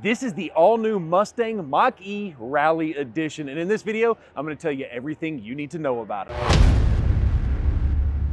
This is the all-new Mustang Mach-E Rally Edition, and in this video, I'm going to tell you everything you need to know about it.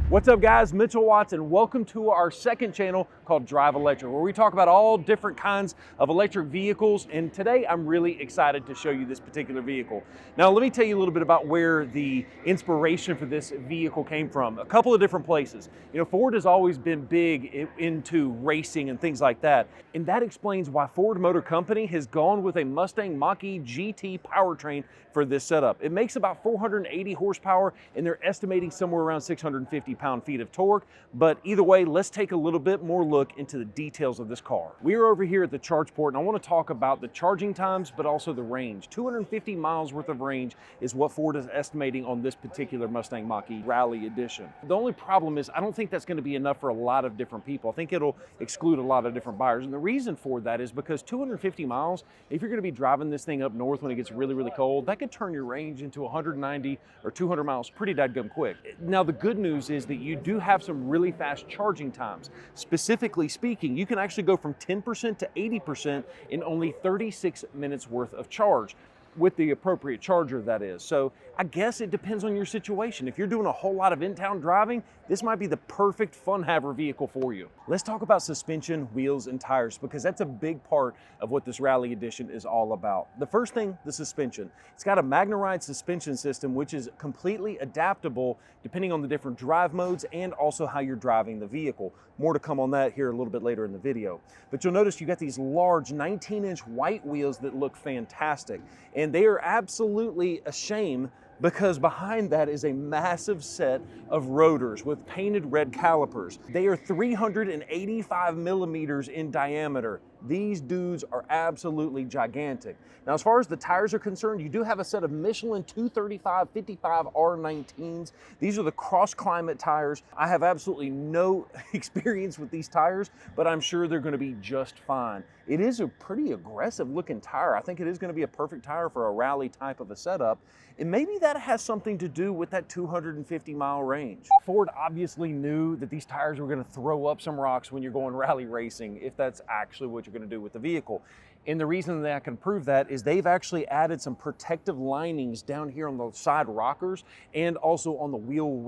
What's up guys, Mitchell Watts, and welcome to our second channel called Drive Electric, where we talk about all different kinds of electric vehicles, and today I'm really excited to show you this particular vehicle. Now let me tell you a little bit about where the inspiration for this vehicle came from. A couple of different places. You know, Ford has always been big into racing and things like that, and that explains why Ford Motor Company has gone with a Mustang Mach-E GT powertrain for this setup. It makes about 480 horsepower, and they're estimating somewhere around 650 pound-feet of torque. But either way, let's take a little bit more look into the details of this car. We are over here at the charge port, and I want to talk about the charging times, but also the range. 250 miles worth of range is what Ford is estimating on this particular Mustang Mach-E Rally Edition. The only problem is I don't think that's going to be enough for a lot of different people. I think it'll exclude a lot of different buyers, and the reason for that is because 250 miles, if you're going to be driving this thing up north when it gets really, really cold, that could turn your range into 190 or 200 miles pretty dadgum quick. Now, the good news is that you do have some really fast charging times. Specifically speaking, you can actually go from 10% to 80% in only 36 minutes worth of charge, with the appropriate charger, that is. So I guess it depends on your situation. If you're doing a whole lot of in-town driving, this might be the perfect fun-haver vehicle for you. Let's talk about suspension, wheels, and tires, because that's a big part of what this Rally Edition is all about. The first thing, the suspension. It's got a Magneride suspension system, which is completely adaptable depending on the different drive modes and also how you're driving the vehicle. More to come on that here a little bit later in the video. But you'll notice you got these large 19-inch white wheels that look fantastic. And they are absolutely a shame because behind that is a massive set of rotors with painted red calipers. They are 385 millimeters in diameter. These dudes are absolutely gigantic. Now, as far as the tires are concerned, you do have a set of Michelin 235/55 R19s. These are the cross-climate tires. I have absolutely no experience with these tires, but I'm sure they're going to be just fine. It is a pretty aggressive looking tire. I think it is going to be a perfect tire for a rally type of a setup. And maybe that has something to do with that 250-mile range. Ford obviously knew that these tires were going to throw up some rocks when you're going rally racing, if that's actually what you're going to do with the vehicle. And the reason that I can prove that is they've actually added some protective linings down here on the side rockers and also on the wheel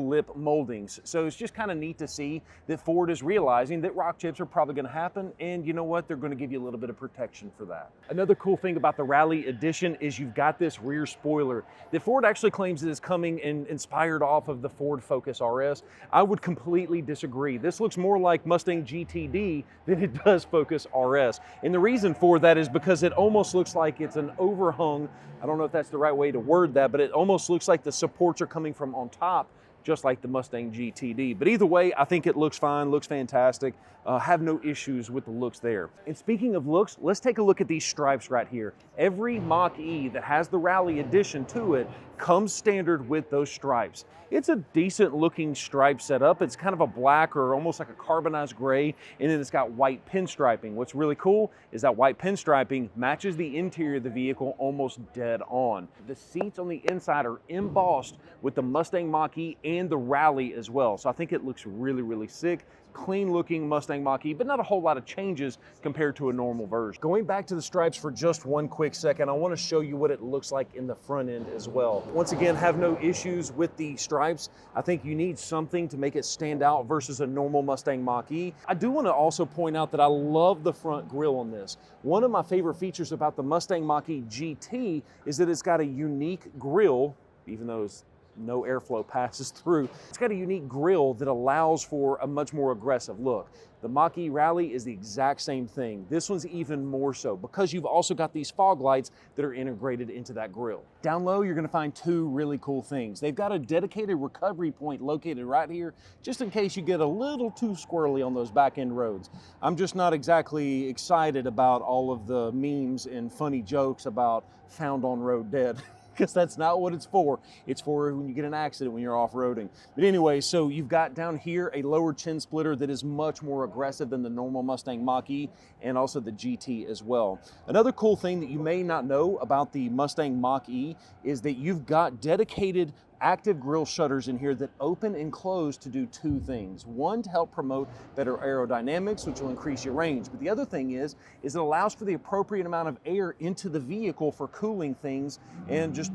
lip moldings. So it's just kind of neat to see that Ford is realizing that rock chips are probably going to happen, and you know what? They're going to give you a little bit of protection for that. Another cool thing about the Rally Edition is you've got this rear spoiler that Ford actually claims is coming and inspired off of the Ford Focus RS. I would completely disagree. This looks more like Mustang GTD than it does Focus RS. And the reason for that is because it almost looks like it's an overhung. I don't know if that's the right way to word that, but it almost looks like the supports are coming from on top, just like the Mustang GTD. But either way, I think it looks fine, looks fantastic. Have no issues with the looks there. And speaking of looks, let's take a look at these stripes right here. Every Mach-E that has the Rally Edition to it comes standard with those stripes. It's a decent looking stripe setup. It's kind of a black or almost like a carbonized gray, and then it's got white pinstriping. What's really cool is that white pinstriping matches the interior of the vehicle almost dead on. The seats on the inside are embossed with the Mustang Mach-E and the Rally as well. So I think it looks really, really sick. Clean looking Mustang Mach-E, but not a whole lot of changes compared to a normal version. Going back to the stripes for just one quick second, I want to show you what it looks like in the front end as well. Once again, have no issues with the stripes. I think you need something to make it stand out versus a normal Mustang Mach-E. I do want to also point out that I love the front grille on this. One of my favorite features about the Mustang Mach-E GT is that it's got a unique grille, even though it's no airflow passes through. It's got a unique grille that allows for a much more aggressive look. The Mach-E Rally is the exact same thing. This one's even more so because you've also got these fog lights that are integrated into that grille. Down low, you're going to find two really cool things. They've got a dedicated recovery point located right here, just in case you get a little too squirrely on those back end roads. I'm just not exactly excited about all of the memes and funny jokes about found on road dead. Because that's not what it's for. It's for when you get an accident when you're off-roading. But anyway, so you've got down here a lower chin splitter that is much more aggressive than the normal Mustang Mach-E and also the GT as well. Another cool thing that you may not know about the Mustang Mach-E is that you've got dedicated active grille shutters in here that open and close to do two things. One, to help promote better aerodynamics, which will increase your range. But the other thing is it allows for the appropriate amount of air into the vehicle for cooling things and just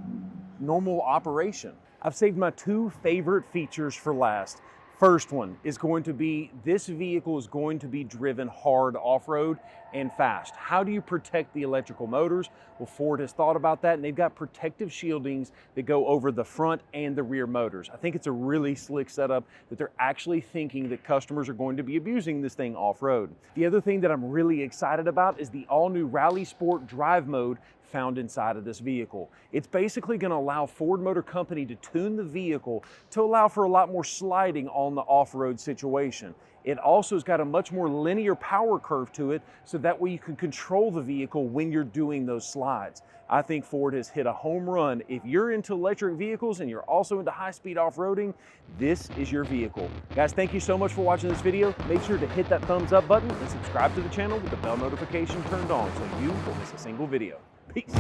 normal operation. I've saved my two favorite features for last. First one is going to be, this vehicle is going to be driven hard off-road and fast. How do you protect the electrical motors? Well, Ford has thought about that, and they've got protective shieldings that go over the front and the rear motors. I think it's a really slick setup that they're actually thinking that customers are going to be abusing this thing off-road. The other thing that I'm really excited about is the all-new Rally Sport drive mode found inside of this vehicle. It's basically going to allow Ford Motor Company to tune the vehicle to allow for a lot more sliding on the off-road situation. It also has got a much more linear power curve to it, so that way you can control the vehicle when you're doing those slides. I think Ford has hit a home run. If you're into electric vehicles and you're also into high-speed off-roading, this is your vehicle. Guys, thank you so much for watching this video. Make sure to hit that thumbs up button and subscribe to the channel with the bell notification turned on so you won't miss a single video. Peace.